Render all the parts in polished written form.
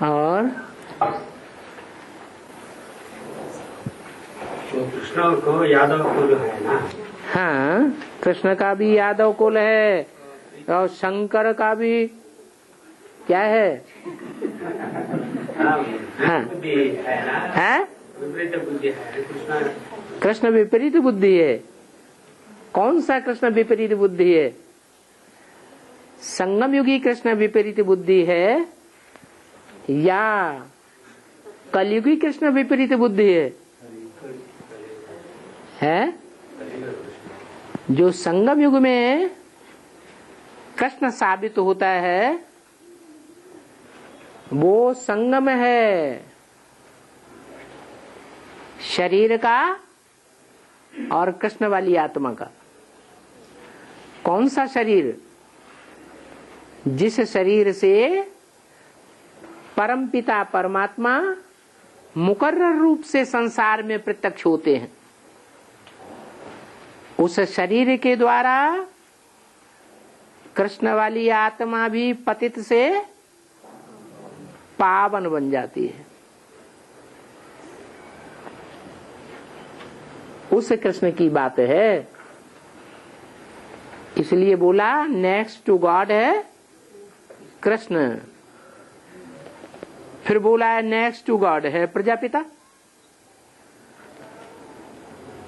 और कृष्ण को यादव कुल है ना। हाँ, कृष्ण का भी यादव कुल है और शंकर का भी क्या है? हाँ, है विपरीत बुद्धि है कृष्ण विपरीत बुद्धि है। कौन सा कृष्ण विपरीत बुद्धि है? संगम युगी कृष्ण विपरीत बुद्धि है या कलयुगी कृष्ण विपरीत बुद्धि है? जो संगम युग में कृष्ण साबित होता है वो संगम है शरीर का और कृष्ण वाली आत्मा का। कौन सा शरीर? जिस शरीर से परमपिता परमात्मा मुकर्रर रूप से संसार में प्रत्यक्ष होते हैं, उस शरीर के द्वारा कृष्ण वाली आत्मा भी पतित से पावन बन जाती है। उस कृष्ण की बात है। इसलिए बोला नेक्स्ट टू गॉड है कृष्ण। फिर बोला है नेक्स्ट टू गॉड है प्रजापिता।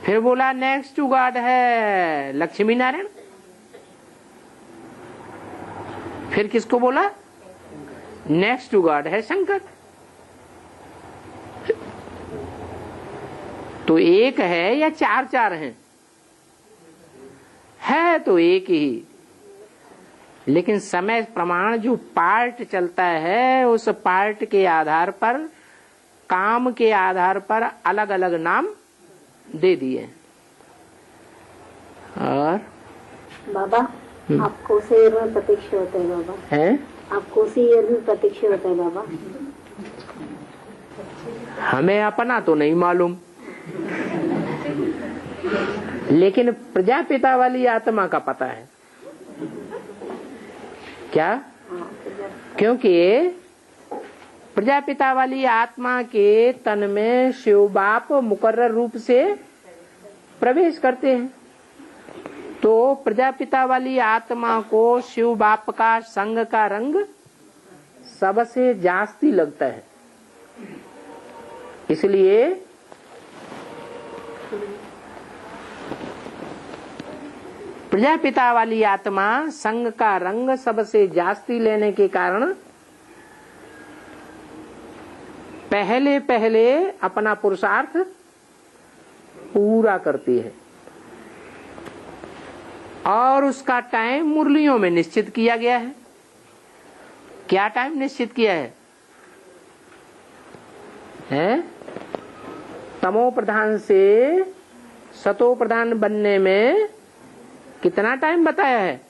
फिर बोला नेक्स्ट टू गॉड है लक्ष्मी नारायण। फिर किसको बोला? नेक्स्ट टू गॉड है शंकर। तो एक है या चार चार हैं? है तो एक ही, लेकिन समय प्रमाण जो पार्ट चलता है उस पार्ट के आधार पर काम के आधार पर अलग अलग नाम दे दिए। और बाबा आप कोसे ईयर में प्रतीक्ष होते हैं बाबा? है आप कोसे ईयर में प्रतीक्ष होते हैं बाबा? हमें अपना तो नहीं मालूम, लेकिन प्रजापिता वाली आत्मा का पता है। क्या? क्योंकि प्रजापिता वाली आत्मा के तन में शिव बाप मुकर्रर रूप से प्रवेश करते हैं, तो प्रजापिता वाली आत्मा को शिव बाप का संग का रंग सबसे जास्ती लगता है। इसलिए प्रजापिता वाली आत्मा संग का रंग सबसे जास्ती लेने के कारण पहले पहले अपना पुरुषार्थ पूरा करती है और उसका टाइम मुरलियों में निश्चित किया गया है। क्या टाइम निश्चित किया है? तमो प्रधान से सतो प्रधान बनने में कितना टाइम बताया है?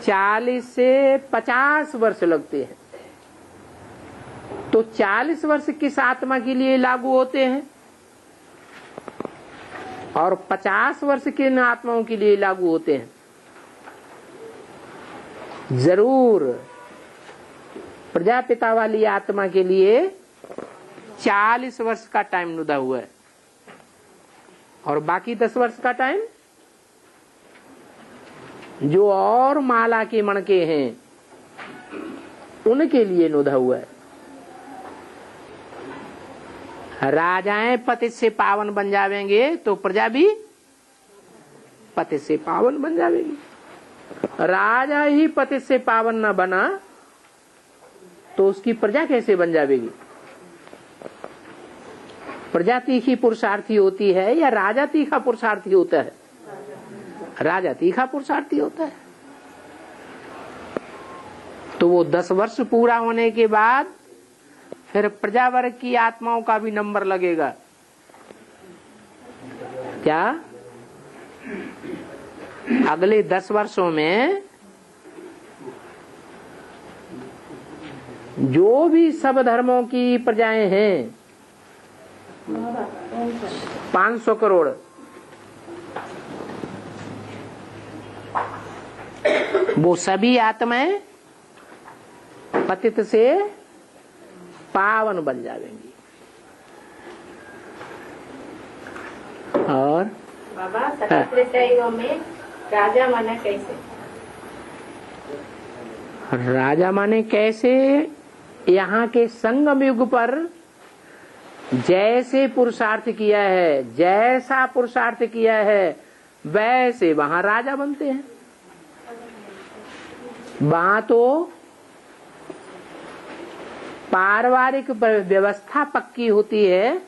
40 से 50 वर्ष लगते हैं। तो 40 वर्ष किस आत्मा के लिए लागू होते हैं और 50 वर्ष किन आत्माओं के लिए लागू होते हैं? जरूर प्रजापिता वाली आत्मा के लिए 40 वर्ष का टाइम नुदा हुआ है और बाकी 10 वर्ष का टाइम जो और माला के मणके हैं उनके लिए नुदा हुआ है। राजाएं पति से पावन बन जावेंगे तो प्रजा भी पति से पावन बन जावेगी। राजा ही पति से पावन न बना तो उसकी प्रजा कैसे बन जावेगी? प्रजा तीखी पुरुषार्थी होती है या राजा तीखा पुरुषार्थी होता है? राजा तीखा पुरुषार्थी होता है। तो वो 10 वर्ष पूरा होने के बाद फिर प्रजा वर्ग की आत्माओं का भी नंबर लगेगा। क्या? अगले 10 वर्षों में जो भी सब धर्मों की प्रजाएं हैं 500 करोड़, वो सभी आत्माएं पतित से पावन बन जाएंगी। और बाबा सतत्रेता युग में राजा माना कैसे? राजा माने कैसे? यहाँ के संगम युग पर जैसे पुरुषार्थ किया है, जैसा पुरुषार्थ किया है, वैसे वहां राजा बनते हैं। वहां तो पारिवारिक व्यवस्था पक्की होती है,